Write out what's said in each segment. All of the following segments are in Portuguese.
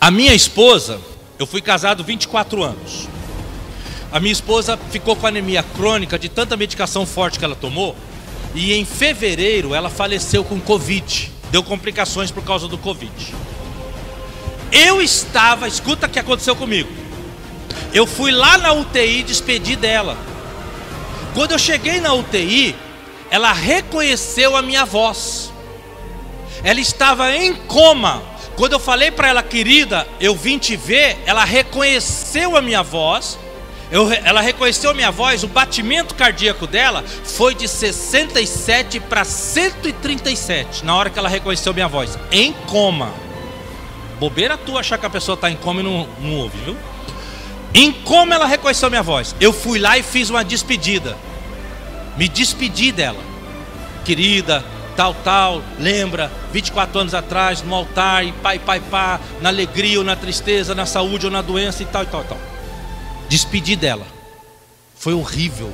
A minha esposa, eu fui casado 24 anos. A minha esposa ficou com anemia crônica de tanta medicação forte que ela tomou. E em fevereiro ela faleceu com Covid. Deu complicações por causa do Covid. Escuta o que aconteceu comigo. Eu fui lá na UTI despedir dela. Quando eu cheguei na UTI, ela reconheceu a minha voz. Ela estava em coma. Quando eu falei para ela, querida, eu vim te ver, ela reconheceu a minha voz. Ela reconheceu a minha voz, o batimento cardíaco dela foi de 67 para 137, na hora que ela reconheceu a minha voz, em coma. Bobeira tua achar que a pessoa está em coma e não ouve, viu? Em coma ela reconheceu a minha voz. Eu fui lá e fiz uma despedida. Me despedi dela. Querida, tal, lembra, 24 anos atrás, no altar, e pá, na alegria ou na tristeza, na saúde ou na doença e tal. Despedi dela. Foi horrível.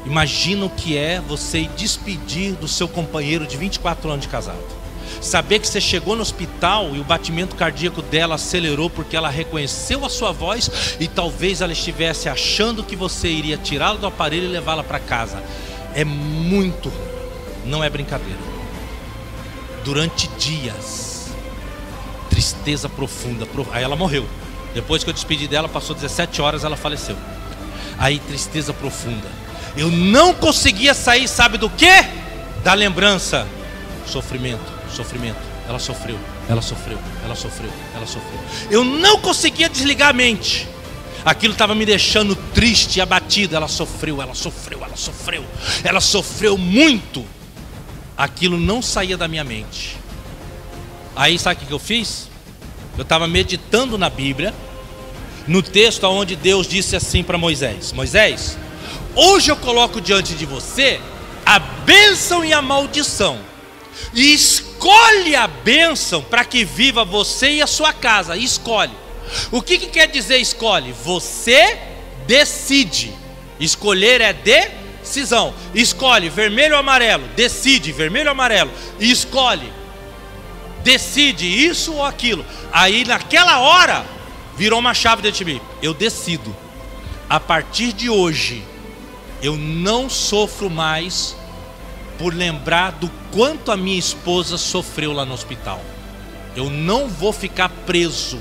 Imagina o que é você despedir do seu companheiro de 24 anos de casado. Saber que você chegou no hospital e o batimento cardíaco dela acelerou porque ela reconheceu a sua voz e talvez ela estivesse achando que você iria tirá-la do aparelho e levá-la para casa. É muito ruim. Não é brincadeira. Durante dias, tristeza profunda. Aí ela morreu. Depois que eu despedi dela, passou 17 horas, ela faleceu. Aí tristeza profunda. Eu não conseguia sair, sabe do quê? Da lembrança. Sofrimento. Ela sofreu. Eu não conseguia desligar a mente. Aquilo estava me deixando triste e abatido. Ela sofreu muito. Aquilo não saía da minha mente. Aí sabe o que eu fiz? Eu estava meditando na Bíblia, no texto onde Deus disse assim para Moisés: Moisés, hoje eu coloco diante de você a bênção e a maldição, e escolhe a bênção para que viva você e a sua casa. Escolhe. O que quer dizer escolhe? Você decide. Escolher é decisão. Escolhe vermelho ou amarelo. Decide vermelho ou amarelo. Escolhe. Decide isso ou aquilo. Aí naquela hora virou uma chave dentro de mim. Eu decido. A partir de hoje eu não sofro mais por lembrar do quanto a minha esposa sofreu lá no hospital. Eu não vou ficar preso.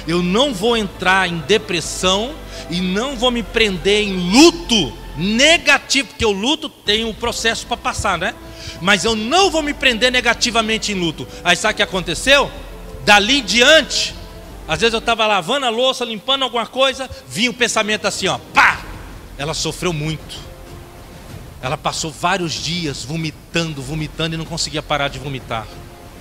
Eu não vou entrar em depressão e não vou me prender em luto negativo, porque o luto tem um processo para passar, né? Mas eu não vou me prender negativamente em luto. Aí sabe o que aconteceu? Dali em diante, às vezes eu estava lavando a louça, limpando alguma coisa, vinha um pensamento assim, ó, pá! Ela sofreu muito. Ela passou vários dias vomitando e não conseguia parar de vomitar.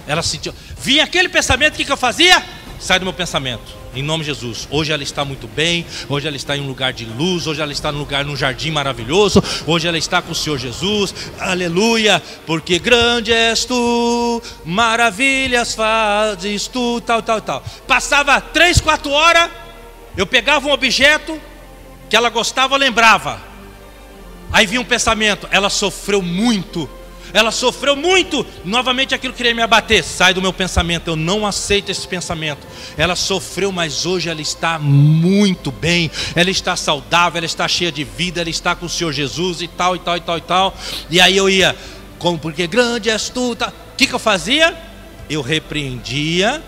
Ela sentiu. Vinha aquele pensamento, o que eu fazia? Sai do meu pensamento, em nome de Jesus. Hoje ela está muito bem, hoje ela está em um lugar de luz, hoje ela está num jardim maravilhoso, hoje ela está com o Senhor Jesus, aleluia, porque grande és tu, maravilhas fazes tu, tal. Passava 3, 4 horas, eu pegava um objeto que ela gostava, eu lembrava. Aí vinha um pensamento, ela sofreu muito. Novamente aquilo queria me abater. Sai do meu pensamento, eu não aceito esse pensamento. Ela sofreu, mas hoje ela está muito bem. Ela está saudável, ela está cheia de vida, ela está com o Senhor Jesus e tal. E aí eu ia, porque grande és tu, tá. O que eu fazia? Eu repreendia,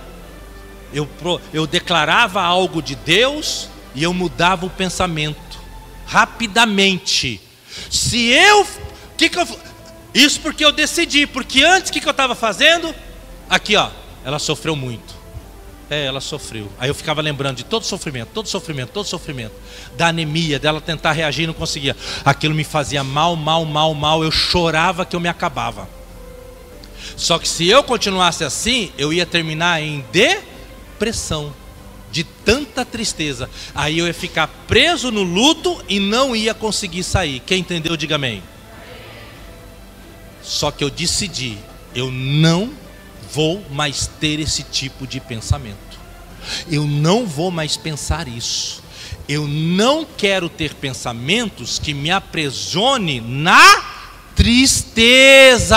eu declarava algo de Deus e eu mudava o pensamento rapidamente. Isso porque eu decidi. Porque antes o que eu estava fazendo? Aqui ó, ela sofreu muito. Ela sofreu. Aí eu ficava lembrando de todo sofrimento. Da anemia, dela tentar reagir e não conseguia. Aquilo me fazia mal. Eu chorava que eu me acabava. Só que se eu continuasse assim, eu ia terminar em depressão, de tanta tristeza. Aí eu ia ficar preso no luto e não ia conseguir sair. Quem entendeu, diga amém. Só que eu decidi, eu não vou mais ter esse tipo de pensamento. Eu não vou mais pensar isso. Eu não quero ter pensamentos que me aprisione na tristeza.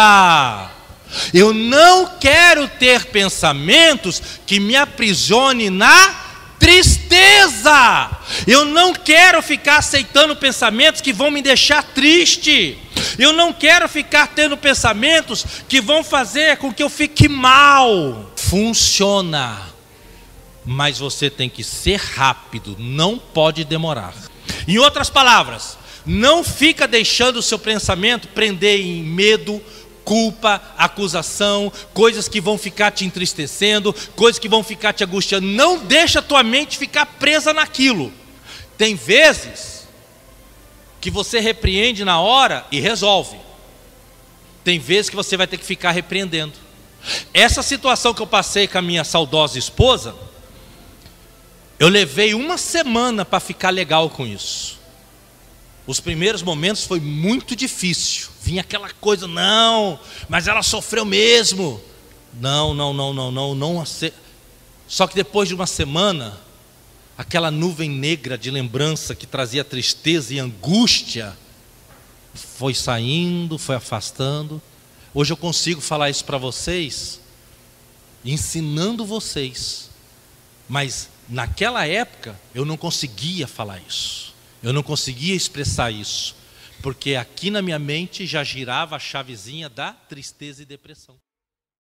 Eu não quero ter pensamentos que me aprisione na tristeza. Eu não quero ficar aceitando pensamentos que vão me deixar triste. Eu não quero ficar tendo pensamentos que vão fazer com que eu fique mal. Funciona. Mas você tem que ser rápido, não pode demorar. Em outras palavras, não fica deixando o seu pensamento prender em medo, culpa, acusação, coisas que vão ficar te entristecendo, coisas que vão ficar te angustiando. Não deixa a tua mente ficar presa naquilo. Tem vezes que você repreende na hora e resolve. Tem vezes que você vai ter que ficar repreendendo. Essa situação que eu passei com a minha saudosa esposa, eu levei uma semana para ficar legal com isso. Os primeiros momentos foi muito difícil. Vinha aquela coisa, não, mas ela sofreu mesmo. Não. Só que depois de uma semana, aquela nuvem negra de lembrança que trazia tristeza e angústia, foi saindo, foi afastando. Hoje eu consigo falar isso para vocês, ensinando vocês. Mas naquela época, eu não conseguia falar isso. Eu não conseguia expressar isso, porque aqui na minha mente já girava a chavezinha da tristeza e depressão.